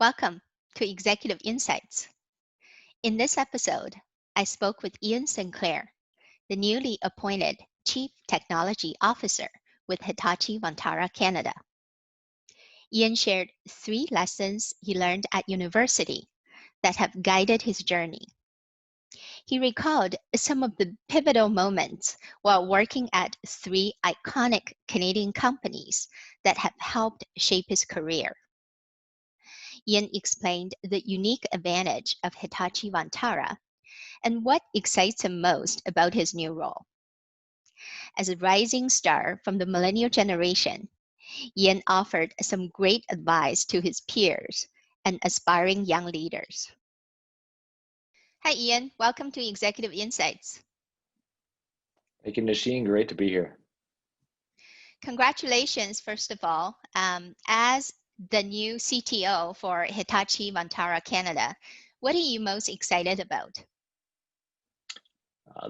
Welcome to Executive Insights. In this episode, I spoke with Ian Sinclair, the newly appointed Chief Technology Officer with Hitachi Vantara, Canada. Ian shared 3 lessons he learned at university that have guided his journey. He recalled some of the pivotal moments while working at 3 iconic Canadian companies that have helped shape his career. Ian explained the unique advantage of Hitachi Vantara and what excites him most about his new role. As a rising star from the millennial generation, Ian offered some great advice to his peers and aspiring young leaders. Hi, Ian. Welcome to Executive Insights. Thank you, Nasheen. Great to be here. Congratulations, first of all. As the new CTO for Hitachi Vantara, Canada, what are you most excited about?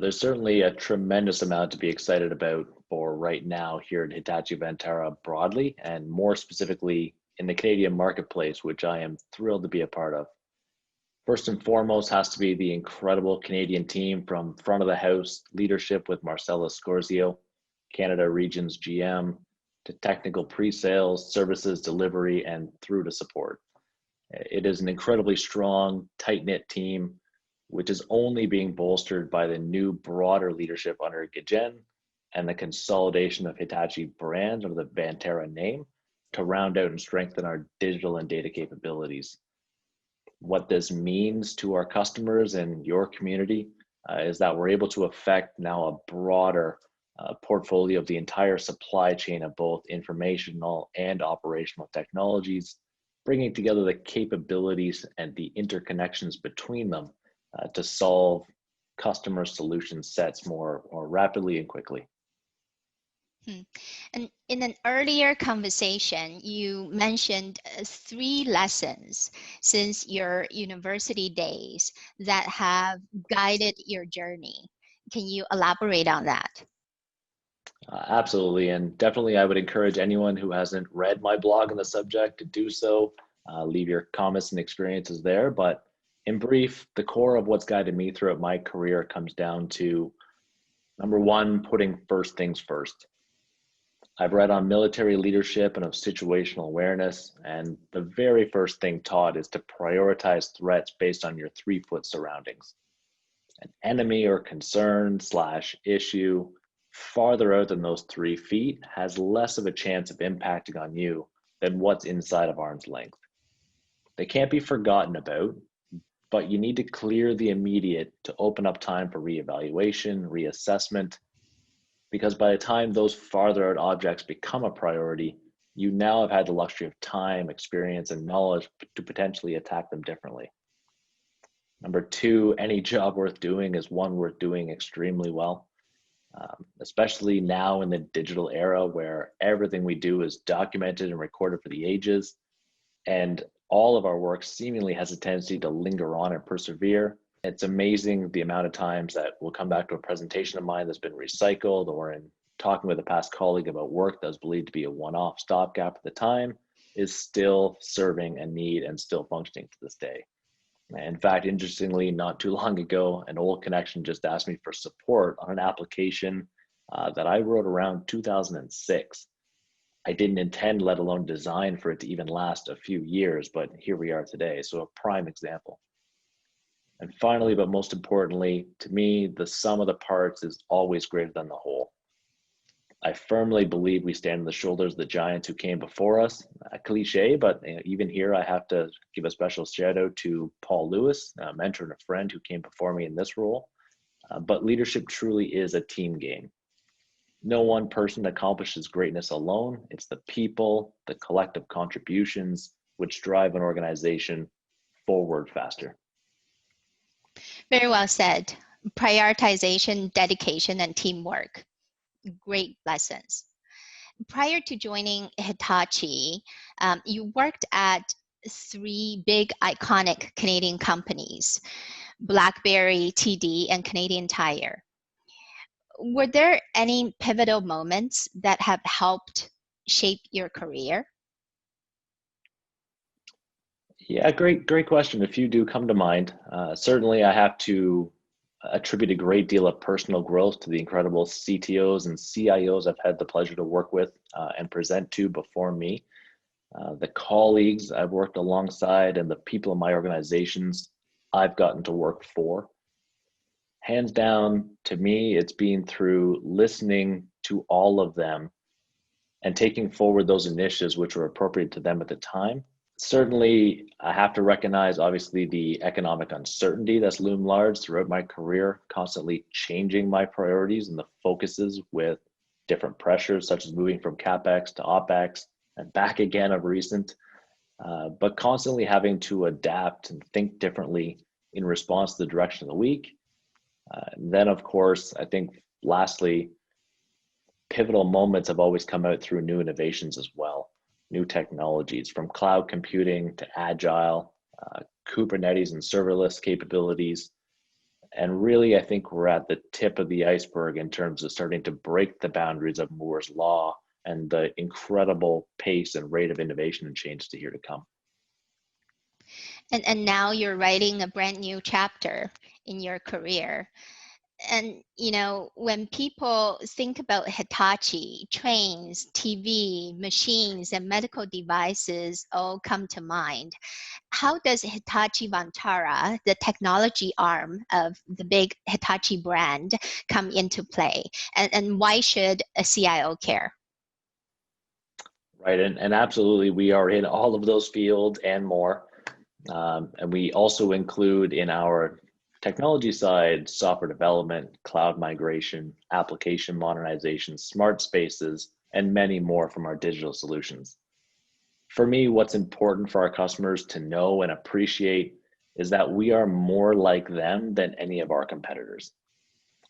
There's certainly a tremendous amount to be excited about for right now here at Hitachi Vantara broadly, and more specifically in the Canadian marketplace, which I am thrilled to be a part of. First and foremost has to be the incredible Canadian team from front of the house leadership with Marcella Scorzio, Canada Regions GM, to technical pre-sales, services delivery, and through to support. It is an incredibly strong, tight-knit team, which is only being bolstered by the new broader leadership under Gajen and the consolidation of Hitachi brand under the Vantara name to round out and strengthen our digital and data capabilities. What this means to our customers and your community is that we're able to affect now a broader portfolio of the entire supply chain of both informational and operational technologies, bringing together the capabilities and the interconnections between them to solve customer solution sets more rapidly and quickly. And in an earlier conversation, you mentioned 3 lessons since your university days that have guided your journey. Can you elaborate on that? Absolutely, and definitely I would encourage anyone who hasn't read my blog on the subject to do so. Leave your comments and experiences there, but in brief, the core of what's guided me throughout my career comes down to, number 1, putting first things first. I've read on military leadership and of situational awareness, and the very first thing taught is to prioritize threats based on your 3-foot surroundings. An enemy or concern / issue farther out than those 3 feet has less of a chance of impacting on you than what's inside of arm's length. They can't be forgotten about, but you need to clear the immediate to open up time for reevaluation, reassessment, because by the time those farther out objects become a priority, you now have had the luxury of time, experience, and knowledge to potentially attack them differently. Number 2, any job worth doing is one worth doing extremely well, especially now in the digital era where everything we do is documented and recorded for the ages, and all of our work seemingly has a tendency to linger on and persevere. It's amazing the amount of times that we'll come back to a presentation of mine that's been recycled, or in talking with a past colleague about work that was believed to be a one-off stopgap at the time is still serving a need and still functioning to this day. In fact, interestingly, not too long ago, an old connection just asked me for support on an application that I wrote around 2006. I didn't intend, let alone design, for it to even last a few years, but here we are today. So a prime example. And finally, but most importantly, to me, the sum of the parts is always greater than the whole. I firmly believe we stand on the shoulders of the giants who came before us. A cliche, but even here I have to give a special shout out to Paul Lewis, a mentor and a friend who came before me in this role. But leadership truly is a team game. No one person accomplishes greatness alone. It's the people, the collective contributions, which drive an organization forward faster. Very well said. Prioritization, dedication, and teamwork. Great lessons. Prior to joining Hitachi, you worked at 3 big iconic Canadian companies, BlackBerry, TD, and Canadian Tire. Were there any pivotal moments that have helped shape your career? Yeah, great question. A few do come to mind. Certainly, I have to attribute a great deal of personal growth to the incredible CTOs and CIOs I've had the pleasure to work with and present to before me. The colleagues I've worked alongside and the people in my organizations I've gotten to work for. Hands down, to me, it's been through listening to all of them and taking forward those initiatives which were appropriate to them at the time. Certainly, I have to recognize, obviously, the economic uncertainty that's loomed large throughout my career, constantly changing my priorities and the focuses with different pressures, such as moving from CapEx to OpEx and back again of recent, but constantly having to adapt and think differently in response to the direction of the week. Then, of course, I think lastly, pivotal moments have always come out through new innovations as well, new technologies from cloud computing to agile, Kubernetes and serverless capabilities. And really, I think we're at the tip of the iceberg in terms of starting to break the boundaries of Moore's law and the incredible pace and rate of innovation and change to here to come. And now you're writing a brand new chapter in your career. And, when people think about Hitachi, trains, TV, machines, and medical devices all come to mind. How does Hitachi Vantara, the technology arm of the big Hitachi brand, come into play? And why should a CIO care? Right, and absolutely, we are in all of those fields and more. And we also include in our technology side, software development, cloud migration, application modernization, smart spaces, and many more from our digital solutions. For me, what's important for our customers to know and appreciate is that we are more like them than any of our competitors.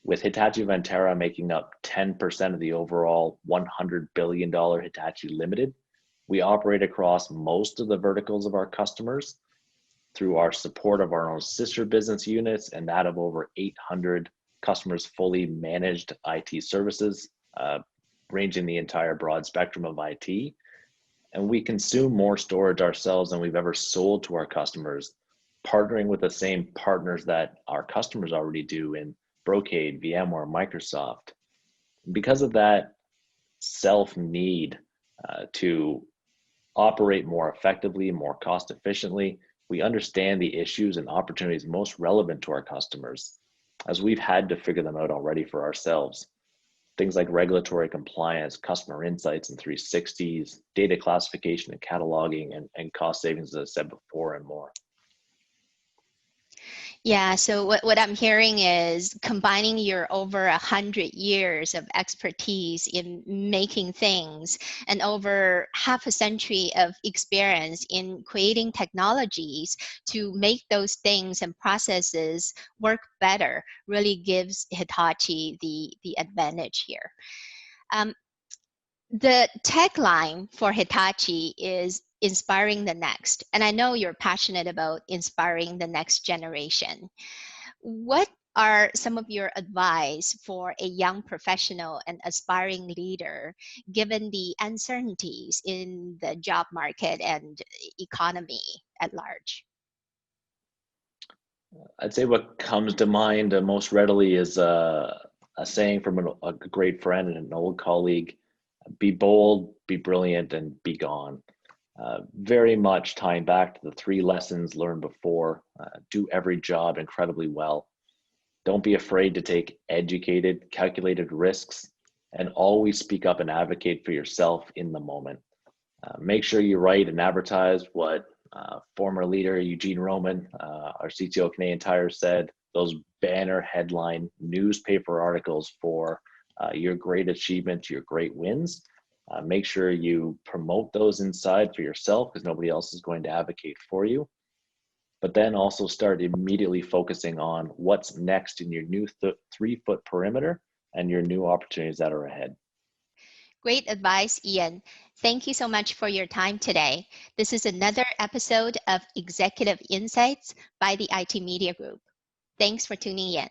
With Hitachi Vantara making up 10% of the overall $100 billion Hitachi Limited, we operate across most of the verticals of our customers through our support of our own sister business units and that of over 800 customers fully managed IT services, ranging the entire broad spectrum of IT. And we consume more storage ourselves than we've ever sold to our customers, partnering with the same partners that our customers already do in Brocade, VMware, Microsoft. Because of that self-need to operate more effectively, more cost efficiently, we understand the issues and opportunities most relevant to our customers, as we've had to figure them out already for ourselves. Things like regulatory compliance, customer insights and 360s, data classification and cataloging, and cost savings, as I said before, and more. Yeah, so what I'm hearing is combining your over 100 years of expertise in making things and over half a century of experience in creating technologies to make those things and processes work better really gives Hitachi the advantage here. The tagline for Hitachi is inspiring the next. And I know you're passionate about inspiring the next generation. What are some of your advice for a young professional and aspiring leader, given the uncertainties in the job market and economy at large? I'd say what comes to mind most readily is a saying from a great friend and an old colleague: be bold, be brilliant, and be gone. Very much tying back to the three lessons learned before. Do every job incredibly well. Don't be afraid to take educated, calculated risks, and always speak up and advocate for yourself in the moment. Make sure you write and advertise what former leader Eugene Roman, our CTO of Canadian Tire, said, those banner headline newspaper articles for your great achievements, your great wins. Make sure you promote those inside for yourself, because nobody else is going to advocate for you. But then also start immediately focusing on what's next in your new 3-foot perimeter and your new opportunities that are ahead. Great advice, Ian. Thank you so much for your time today. This is another episode of Executive Insights by the IT Media Group. Thanks for tuning in.